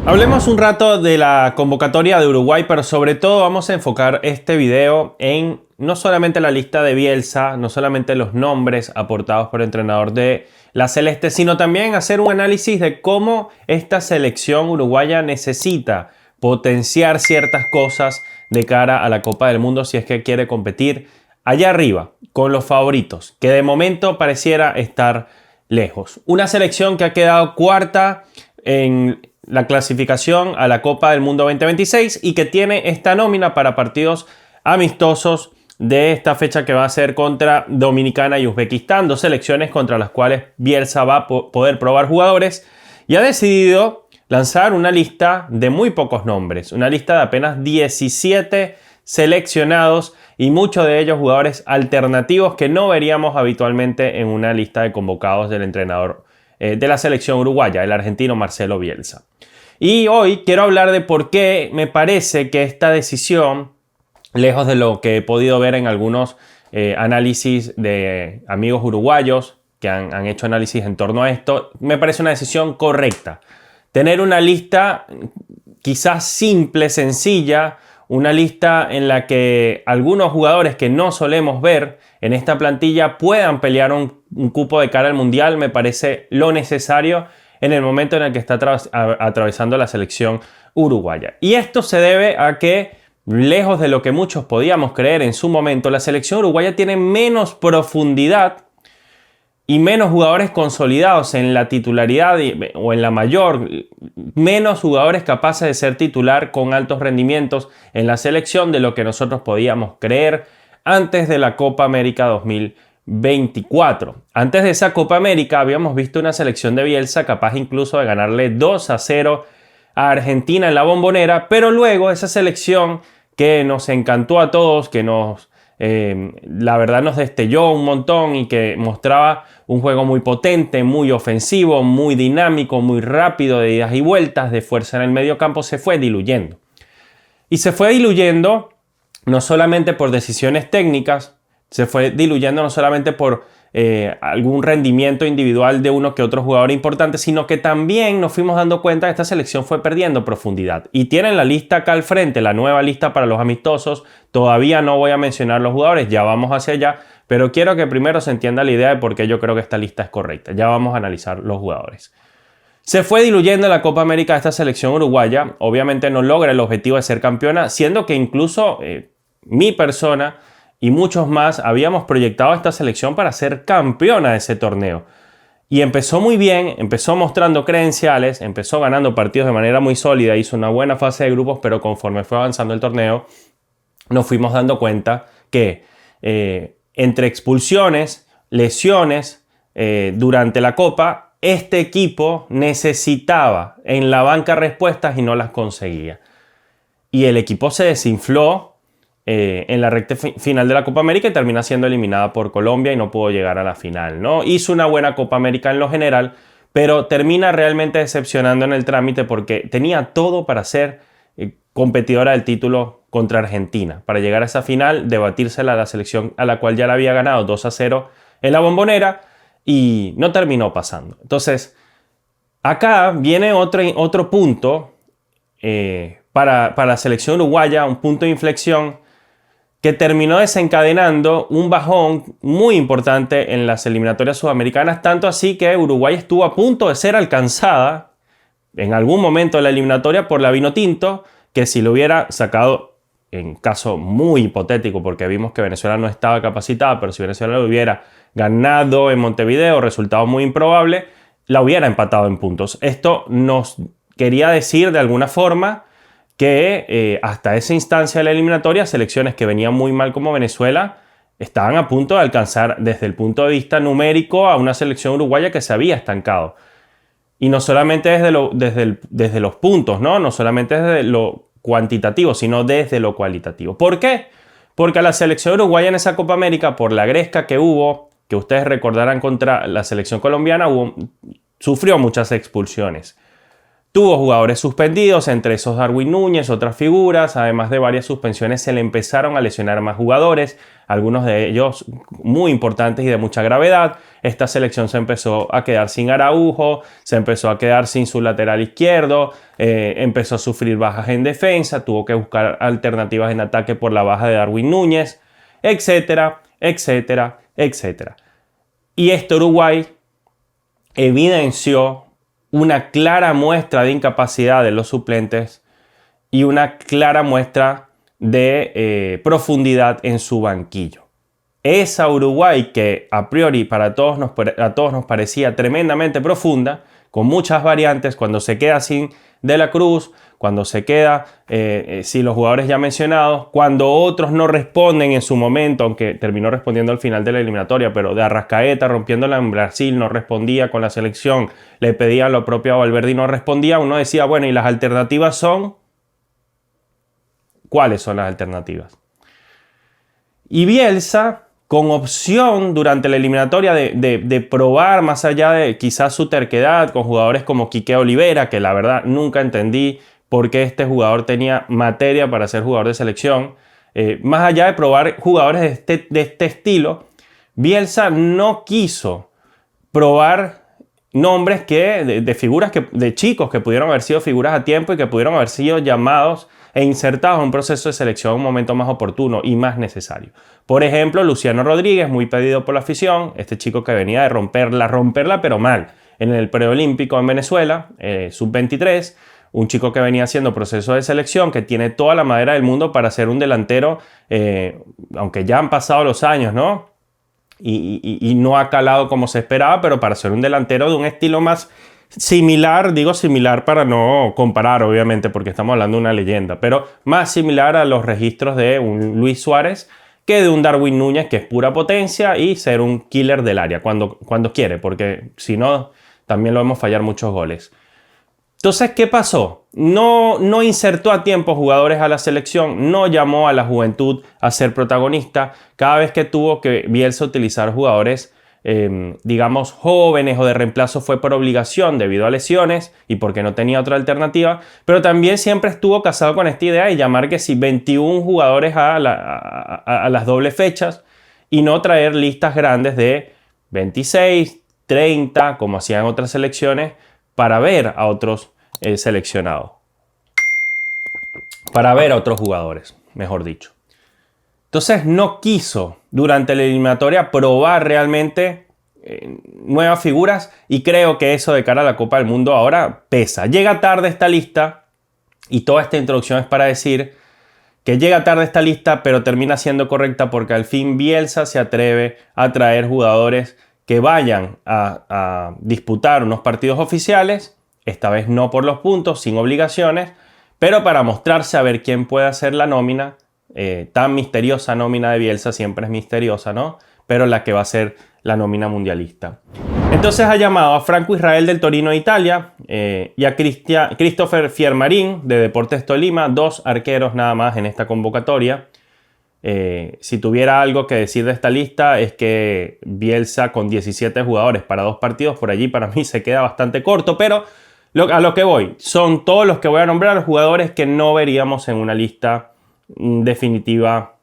Hablemos un rato de la convocatoria de Uruguay, pero sobre todo vamos a enfocar este video en no solamente la lista de Bielsa, no solamente los nombres aportados por el entrenador de la Celeste, sino también hacer un análisis de cómo esta selección uruguaya necesita potenciar ciertas cosas de cara a la Copa del Mundo si es que quiere competir allá arriba con los favoritos, que de momento pareciera estar lejos. Una selección que ha quedado cuarta en la clasificación a la Copa del Mundo 2026 y que tiene esta nómina para partidos amistosos de esta fecha que va a ser contra Dominicana y Uzbekistán, dos selecciones contra las cuales Bielsa va a poder probar jugadores, y ha decidido lanzar una lista de muy pocos nombres, una lista de apenas 17 seleccionados y muchos de ellos jugadores alternativos que no veríamos habitualmente en una lista de convocados del entrenador de la selección uruguaya, el argentino Marcelo Bielsa. Y hoy quiero hablar de por qué me parece que esta decisión, lejos de lo que he podido ver en algunos análisis de amigos uruguayos que han hecho análisis en torno a esto, me parece una decisión correcta. Tener una lista quizás simple, sencilla, una lista en la que algunos jugadores que no solemos ver en esta plantilla puedan pelear un cupo de cara al Mundial, me parece lo necesario en el momento en el que está atravesando la selección uruguaya. Y esto se debe a que, lejos de lo que muchos podíamos creer en su momento, la selección uruguaya tiene menos profundidad y menos jugadores consolidados en la titularidad o en la mayor, menos jugadores capaces de ser titular con altos rendimientos en la selección de lo que nosotros podíamos creer antes de la Copa América 2024. Antes de esa Copa América habíamos visto una selección de Bielsa capaz incluso de ganarle 2-0 a Argentina en la Bombonera, pero luego esa selección que nos encantó a todos, que la verdad nos destelló un montón y que mostraba un juego muy potente, muy ofensivo, muy dinámico, muy rápido, de idas y vueltas, de fuerza en el medio campo, se fue diluyendo. Y se fue diluyendo no solamente por decisiones técnicas, se fue diluyendo no solamente por algún rendimiento individual de uno que otro jugador importante, sino que también nos fuimos dando cuenta que esta selección fue perdiendo profundidad. Y tienen la lista acá al frente, la nueva lista para los amistosos. Todavía no voy a mencionar los jugadores, ya vamos hacia allá, pero quiero que primero se entienda la idea de por qué yo creo que esta lista es correcta. Ya vamos a analizar los jugadores. Se fue diluyendo la Copa América esta selección uruguaya. Obviamente no logra el objetivo de ser campeona, siendo que incluso mi persona y muchos más habíamos proyectado a esta selección para ser campeona de ese torneo. Y empezó muy bien, empezó mostrando credenciales, empezó ganando partidos de manera muy sólida, hizo una buena fase de grupos, pero conforme fue avanzando el torneo, nos fuimos dando cuenta que entre expulsiones, lesiones durante la Copa, este equipo necesitaba en la banca respuestas y no las conseguía. Y el equipo se desinfló en la recta final de la Copa América y termina siendo eliminada por Colombia y no pudo llegar a la final, ¿no? Hizo una buena Copa América en lo general, pero termina realmente decepcionando en el trámite porque tenía todo para ser competidora del título contra Argentina, para llegar a esa final, debatírsela a la selección a la cual ya la había ganado 2-0 en la Bombonera y no terminó pasando. Entonces, acá viene otro punto para la selección uruguaya, un punto de inflexión que terminó desencadenando un bajón muy importante en las eliminatorias sudamericanas, tanto así que Uruguay estuvo a punto de ser alcanzada en algún momento de la eliminatoria por la Vinotinto, que si lo hubiera sacado, en caso muy hipotético, porque vimos que Venezuela no estaba capacitada, pero si Venezuela lo hubiera ganado en Montevideo, resultado muy improbable, la hubiera empatado en puntos. Esto nos quería decir de alguna forma que hasta esa instancia de la eliminatoria, selecciones que venían muy mal como Venezuela estaban a punto de alcanzar desde el punto de vista numérico a una selección uruguaya que se había estancado. Y no solamente desde los puntos, ¿no? No solamente desde lo cuantitativo, sino desde lo cualitativo. ¿Por qué? Porque a la selección uruguaya en esa Copa América, por la gresca que hubo, que ustedes recordarán contra la selección colombiana, sufrió muchas expulsiones. Tuvo jugadores suspendidos, entre esos Darwin Núñez, otras figuras, además de varias suspensiones se le empezaron a lesionar más jugadores, algunos de ellos muy importantes y de mucha gravedad. esta selección se empezó a quedar sin Araujo, se empezó a quedar sin su lateral izquierdo, empezó a sufrir bajas en defensa, tuvo que buscar alternativas en ataque por la baja de Darwin Núñez, etcétera, etcétera, etcétera. Y este Uruguay evidenció una clara muestra de incapacidad de los suplentes y una clara muestra de profundidad en su banquillo. Esa Uruguay que a priori a todos nos parecía tremendamente profunda, con muchas variantes, cuando se queda sin De la Cruz, cuando se queda sin los jugadores ya mencionados, cuando otros no responden en su momento, aunque terminó respondiendo al final de la eliminatoria, pero de Arrascaeta rompiéndola en Brasil no respondía con la selección, le pedía lo propio a Valverde y no respondía, uno decía, bueno, ¿y las alternativas son? ¿Cuáles son las alternativas? Y Bielsa, con opción durante la eliminatoria de probar más allá de quizás su terquedad con jugadores como Quique Olivera, que la verdad nunca entendí por qué este jugador tenía materia para ser jugador de selección. Más allá de probar jugadores de este estilo, Bielsa no quiso probar nombres de figuras de chicos que pudieron haber sido figuras a tiempo y que pudieron haber sido llamados e insertados en un proceso de selección en un momento más oportuno y más necesario. Por ejemplo, Luciano Rodríguez, muy pedido por la afición, este chico que venía de romperla pero mal, en el preolímpico en Venezuela, sub-23, un chico que venía haciendo proceso de selección, que tiene toda la madera del mundo para ser un delantero, aunque ya han pasado los años, ¿no? Y no ha calado como se esperaba, pero para ser un delantero de un estilo más similar, digo similar para no comparar obviamente porque estamos hablando de una leyenda, pero más similar a los registros de un Luis Suárez que de un Darwin Núñez, que es pura potencia y ser un killer del área cuando quiere, porque si no también lo vemos fallar muchos goles. Entonces, ¿qué pasó? No insertó a tiempo jugadores a la selección, no llamó a la juventud a ser protagonista. Cada vez que tuvo que Bielsa utilizar jugadores digamos jóvenes o de reemplazo fue por obligación debido a lesiones y porque no tenía otra alternativa, pero también siempre estuvo casado con esta idea de llamar que si 21 jugadores a las dobles fechas y no traer listas grandes de 26, 30 como hacían otras selecciones para ver a otros seleccionados, para ver a otros jugadores, mejor dicho. Entonces no quiso durante la eliminatoria probar realmente nuevas figuras y creo que eso de cara a la Copa del Mundo ahora pesa. Llega tarde esta lista y toda esta introducción es para decir que llega tarde esta lista pero termina siendo correcta porque al fin Bielsa se atreve a traer jugadores que vayan a disputar unos partidos oficiales, esta vez no por los puntos, sin obligaciones, pero para mostrarse a ver quién puede hacer la nómina. Tan misteriosa nómina de Bielsa, siempre es misteriosa, ¿no? Pero la que va a ser la nómina mundialista. Entonces ha llamado a Franco Israel del Torino de Italia y a Christopher Fiermarín de Deportes Tolima, 2 arqueros nada más en esta convocatoria. Si tuviera algo que decir de esta lista es que Bielsa con 17 jugadores para 2 partidos por allí para mí se queda bastante corto, pero a lo que voy, son todos los que voy a nombrar jugadores que no veríamos en una lista definitiva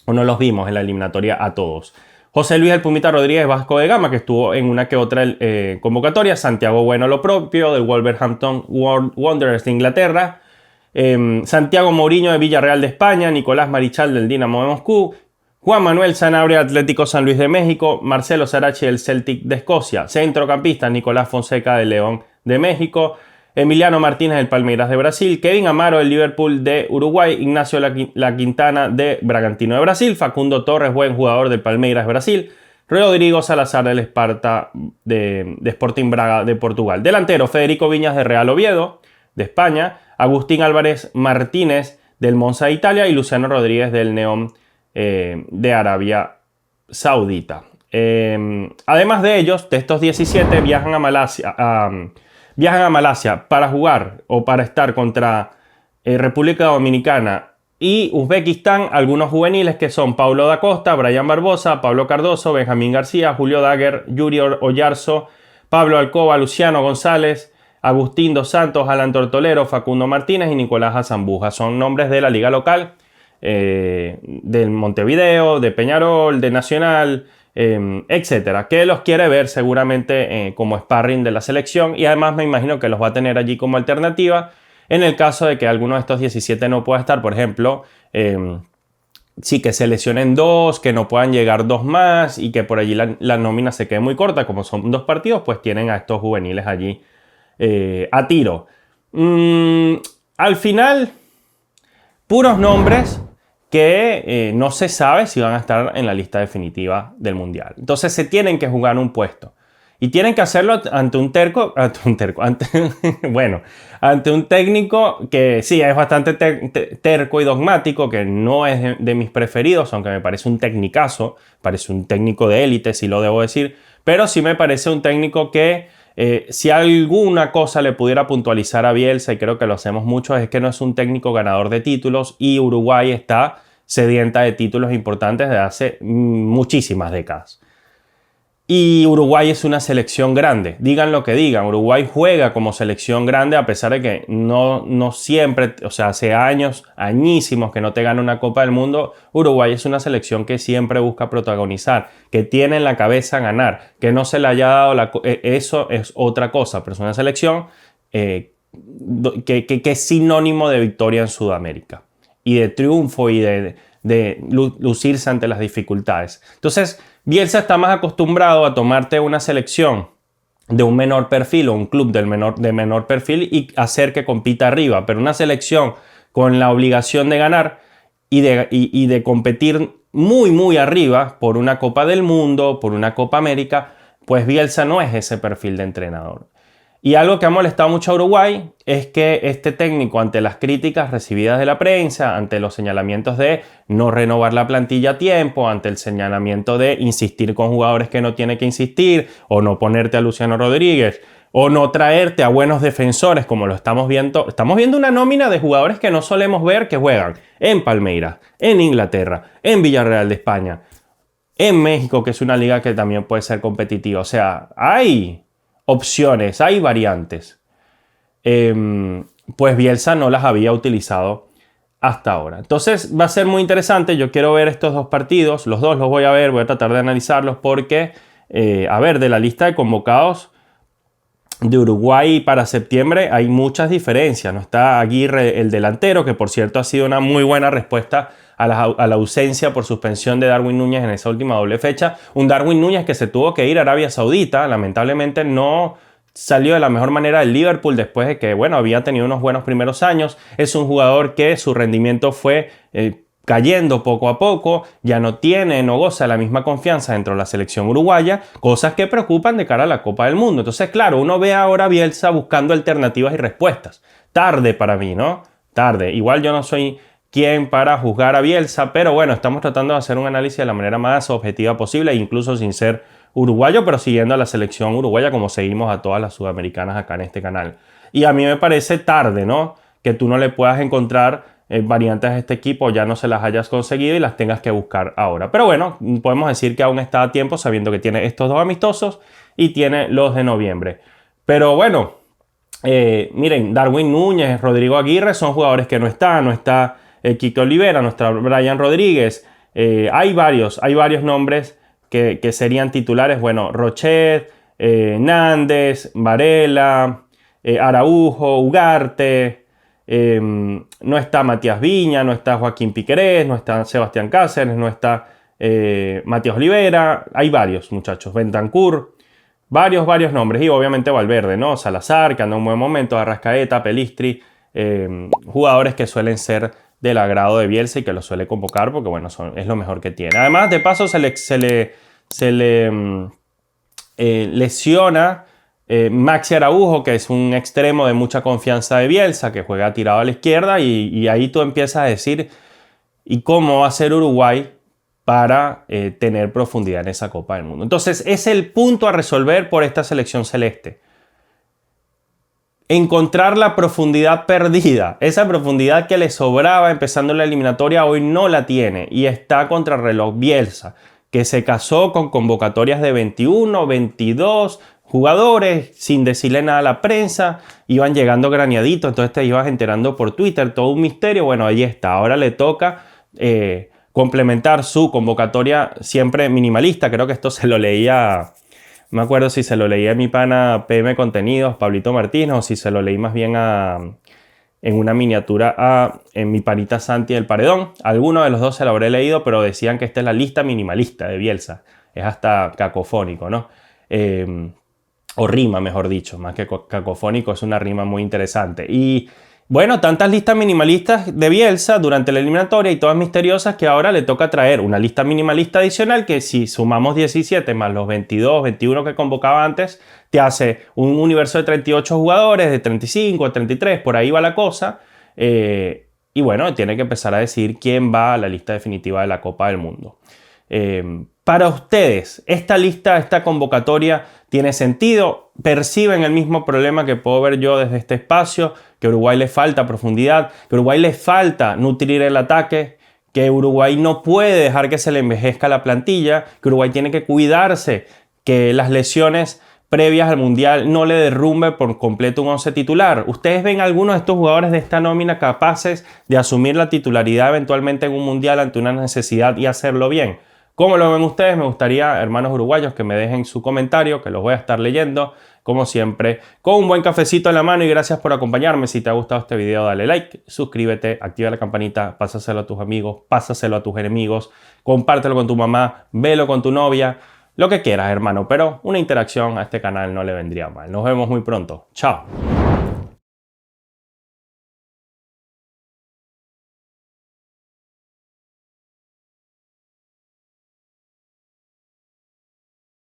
o no los vimos en la eliminatoria a todos. José Luis El Pumita Rodríguez Vasco de Gama, que estuvo en una que otra convocatoria. Santiago Bueno lo propio, del Wolverhampton Wanderers de Inglaterra. Santiago Mourinho de Villarreal de España. Nicolás Marichal del Dinamo de Moscú. Juan Manuel Sanabria Atlético San Luis de México. Marcelo Sarachi del Celtic de Escocia. Centrocampista Nicolás Fonseca de León de México. Emiliano Martínez del Palmeiras de Brasil, Kevin Amaro del Liverpool de Uruguay, Ignacio La Quintana de Bragantino de Brasil, Facundo Torres, buen jugador del Palmeiras de Brasil, Rodrigo Salazar del Esparta de Sporting Braga de Portugal. Delantero, Federico Viñas de Real Oviedo de España, Agustín Álvarez Martínez del Monza de Italia y Luciano Rodríguez del Neón de Arabia Saudita. Además de ellos, de estos 17 viajan a Malasia para jugar o para estar contra República Dominicana y Uzbekistán, algunos juveniles que son Paulo da Costa, Brian Barbosa, Pablo Cardoso, Benjamín García, Julio Dagger, Yuri Oyarzo, Pablo Alcoba, Luciano González, Agustín Dos Santos, Alan Tortolero, Facundo Martínez y Nicolás Azambuja. Son nombres de la liga local, del Montevideo, de Peñarol, de Nacional, etcétera, que los quiere ver seguramente como sparring de la selección, y además me imagino que los va a tener allí como alternativa en el caso de que alguno de estos 17 no pueda estar, por ejemplo, sí, que se lesionen dos, que no puedan llegar dos más y que por allí la nómina se quede muy corta. Como son 2 partidos, pues tienen a estos juveniles allí a tiro. Al final, puros nombres que no se sabe si van a estar en la lista definitiva del Mundial. Entonces se tienen que jugar un puesto. Y tienen que hacerlo ante un técnico que sí, es bastante terco y dogmático, que no es de mis preferidos, aunque me parece un tecnicazo, parece un técnico de élite, si lo debo decir, pero sí me parece un técnico que si alguna cosa le pudiera puntualizar a Bielsa, y creo que lo hacemos mucho, es que no es un técnico ganador de títulos, y Uruguay está sedienta de títulos importantes desde hace muchísimas décadas. Y Uruguay es una selección grande, digan lo que digan, Uruguay juega como selección grande a pesar de que no siempre, o sea, hace años, añísimos que no te gana una Copa del Mundo. Uruguay es una selección que siempre busca protagonizar, que tiene en la cabeza ganar, que no se le haya dado eso es otra cosa, pero es una selección que es sinónimo de victoria en Sudamérica y de triunfo y de lucirse ante las dificultades. Entonces, Bielsa está más acostumbrado a tomarte una selección de un menor perfil o un club de menor perfil y hacer que compita arriba, pero una selección con la obligación de ganar y de competir muy arriba por una Copa del Mundo, por una Copa América, pues Bielsa no es ese perfil de entrenador. Y algo que ha molestado mucho a Uruguay es que este técnico, ante las críticas recibidas de la prensa, ante los señalamientos de no renovar la plantilla a tiempo, ante el señalamiento de insistir con jugadores que no tiene que insistir, o no ponerte a Luciano Rodríguez, o no traerte a buenos defensores, como lo estamos viendo. Estamos viendo una nómina de jugadores que no solemos ver, que juegan en Palmeiras, en Inglaterra, en Villarreal de España, en México, que es una liga que también puede ser competitiva. O sea, hay opciones, hay variantes. Pues Bielsa no las había utilizado hasta ahora. Entonces va a ser muy interesante. Yo quiero ver estos 2 partidos. Los 2 los voy a ver, voy a tratar de analizarlos porque, a ver, de la lista de convocados de Uruguay para septiembre hay muchas diferencias. No está Aguirre, el delantero, que por cierto ha sido una muy buena respuesta a la ausencia por suspensión de Darwin Núñez en esa última doble fecha. Un Darwin Núñez que se tuvo que ir a Arabia Saudita. Lamentablemente no salió de la mejor manera del Liverpool después de que, bueno, había tenido unos buenos primeros años. Es un jugador que su rendimiento fue cayendo poco a poco, ya no goza de la misma confianza dentro de la selección uruguaya, cosas que preocupan de cara a la Copa del Mundo. Entonces, claro, uno ve ahora a Bielsa buscando alternativas y respuestas. Tarde para mí, ¿no? Tarde. Igual yo no soy quien para juzgar a Bielsa, pero bueno, estamos tratando de hacer un análisis de la manera más objetiva posible, incluso sin ser uruguayo, pero siguiendo a la selección uruguaya como seguimos a todas las sudamericanas acá en este canal. Y a mí me parece tarde, ¿no? Que tú no le puedas encontrar variantes a este equipo, ya no se las hayas conseguido y las tengas que buscar ahora. Pero bueno, podemos decir que aún está a tiempo sabiendo que tiene estos 2 amistosos y tiene los de noviembre. Pero bueno, miren, Darwin Núñez, Rodrigo Aguirre son jugadores que no está Kike Olivera, no está Brian Rodríguez. Hay varios nombres que serían titulares. Bueno, Rochet, Nández, Varela, Araujo, Ugarte. No está Matías Viña, no está Joaquín Piquerés, no está Sebastián Cáceres, no está Matías Olivera. Hay varios muchachos, Bentancur, varios nombres, y obviamente Valverde, ¿no? Salazar, que anda en un buen momento, Arrascaeta, Pelistri, jugadores que suelen ser del agrado de Bielsa y que lo suele convocar porque, bueno, es lo mejor que tiene. Además, de paso, se le lesiona Maxi Araujo, que es un extremo de mucha confianza de Bielsa, que juega tirado a la izquierda, y ahí tú empiezas a decir, ¿y cómo va a ser Uruguay para tener profundidad en esa Copa del Mundo? Entonces, es el punto a resolver por esta selección celeste. Encontrar la profundidad perdida, esa profundidad que le sobraba empezando la eliminatoria, hoy no la tiene y está contra reloj Bielsa, que se casó con convocatorias de 21, 22 jugadores sin decirle nada a la prensa, iban llegando graneaditos, entonces te ibas enterando por Twitter, todo un misterio. Bueno, ahí está, ahora le toca complementar su convocatoria siempre minimalista. Creo que esto se lo leía, no me acuerdo si se lo leía a mi pana PM Contenidos, Pablito Martínez, o si se lo leí más bien en una miniatura en mi panita Santi del Paredón. Alguno de los dos se lo habré leído, pero decían que esta es la lista minimalista de Bielsa. Es hasta cacofónico, ¿no? O rima, mejor dicho, más que cacofónico, es una rima muy interesante. Y bueno, tantas listas minimalistas de Bielsa durante la eliminatoria y todas misteriosas que ahora le toca traer una lista minimalista adicional que si sumamos 17 más los 22, 21 que convocaba antes, te hace un universo de 38 jugadores, de 35, 33, por ahí va la cosa. Y bueno, tiene que empezar a decir quién va a la lista definitiva de la Copa del Mundo. Para ustedes, ¿esta lista, esta convocatoria tiene sentido? ¿Perciben el mismo problema que puedo ver yo desde este espacio? Que a Uruguay le falta profundidad, que a Uruguay le falta nutrir el ataque, que Uruguay no puede dejar que se le envejezca la plantilla, que Uruguay tiene que cuidarse, que las lesiones previas al Mundial no le derrumbe por completo un once titular. ¿Ustedes ven a algunos de estos jugadores de esta nómina capaces de asumir la titularidad eventualmente en un Mundial ante una necesidad y hacerlo bien? ¿Cómo lo ven ustedes? Me gustaría, hermanos uruguayos, que me dejen su comentario, que los voy a estar leyendo, como siempre, con un buen cafecito en la mano. Y gracias por acompañarme. Si te ha gustado este video, dale like, suscríbete, activa la campanita, pásaselo a tus amigos, pásaselo a tus enemigos, compártelo con tu mamá, velo con tu novia, lo que quieras, hermano. Pero una interacción a este canal no le vendría mal. Nos vemos muy pronto. Chao.